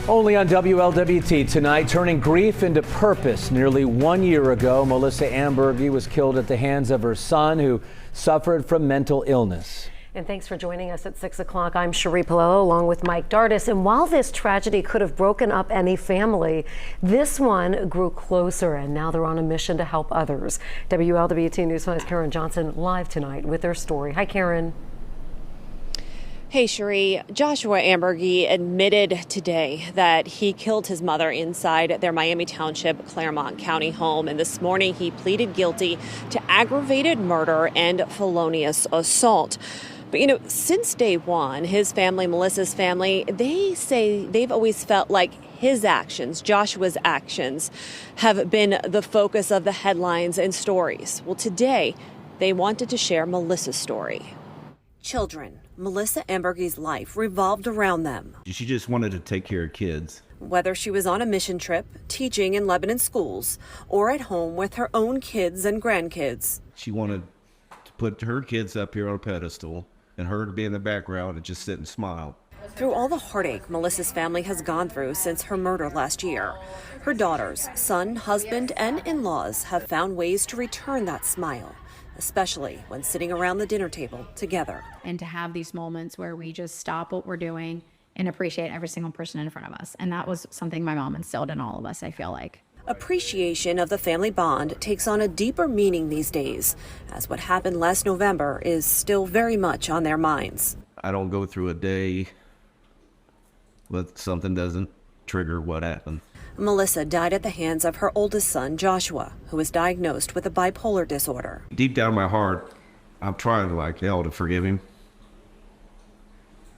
Only on WLWT tonight, turning grief into purpose. Nearly 1 year ago, Melissa Ambergy was killed at the hands of her son, who suffered from mental illness. And thanks for joining us at 6 o'clock. I'm Cherie Palello along with Mike Dardis. And while this tragedy could have broken up any family, this one grew closer, and now they're on a mission to help others. WLWT News 5's Karen Johnson live tonight with their story. Hi, Karen. Hey, Cherie. Joshua Ambergy admitted today that he killed his mother inside their Miami Township, Claremont County home. And this morning he pleaded guilty to aggravated murder and felonious assault. But, since day one, his family, Melissa's family, they say they've always felt like his actions, Joshua's actions, have been the focus of the headlines and stories. Well, today they wanted to share Melissa's story. Children. Melissa Ambergy's life revolved around them. She just wanted to take care of kids. Whether she was on a mission trip, teaching in Lebanon schools, or at home with her own kids and grandkids. She wanted to put her kids up here on a pedestal and her to be in the background and just sit and smile. Through all the heartache Melissa's family has gone through since her murder last year, her daughters, son, husband, and in-laws have found ways to return that smile, especially when sitting around the dinner table together. And to have these moments where we just stop what we're doing and appreciate every single person in front of us. And that was something my mom instilled in all of us, I feel like. Appreciation of the family bond takes on a deeper meaning these days, as what happened last November is still very much on their minds. I don't go through a day with something doesn't trigger what happened. Melissa died at the hands of her oldest son, Joshua, who was diagnosed with a bipolar disorder. Deep down in my heart, I'm trying like hell to forgive him.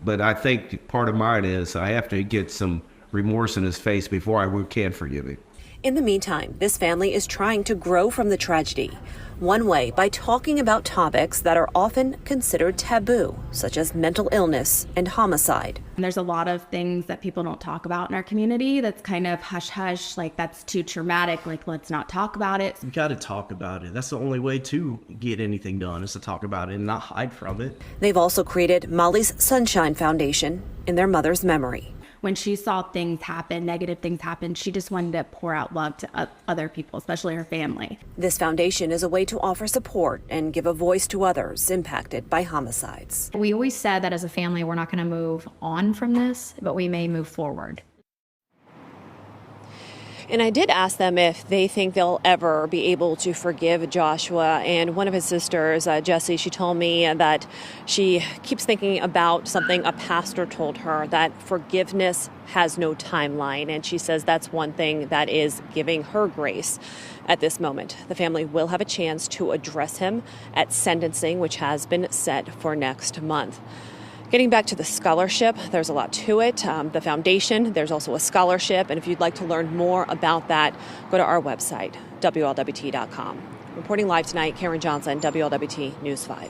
But I think part of mine is I have to get some remorse in his face before I can forgive him. In the meantime, this family is trying to grow from the tragedy. One way, by talking about topics that are often considered taboo, such as mental illness and homicide. And there's a lot of things that people don't talk about in our community that's kind of hush-hush, like that's too traumatic, like let's not talk about it. You got to talk about it. That's the only way to get anything done, is to talk about it and not hide from it. They've also created Molly's Sunshine Foundation in their mother's memory. When she saw things happen, negative things happen, she just wanted to pour out love to other people, especially her family. This foundation is a way to offer support and give a voice to others impacted by homicides. We always said that as a family, we're not going to move on from this, but we may move forward. And I did ask them if they think they'll ever be able to forgive Joshua. And one of his sisters, Jessie, she told me that she keeps thinking about something a pastor told her, that forgiveness has no timeline. And she says that's one thing that is giving her grace at this moment. The family will have a chance to address him at sentencing, which has been set for next month. Getting back to the scholarship, there's a lot to it. The foundation, there's also a scholarship. And if you'd like to learn more about that, go to our website, WLWT.com. Reporting live tonight, Karen Johnson, WLWT News 5.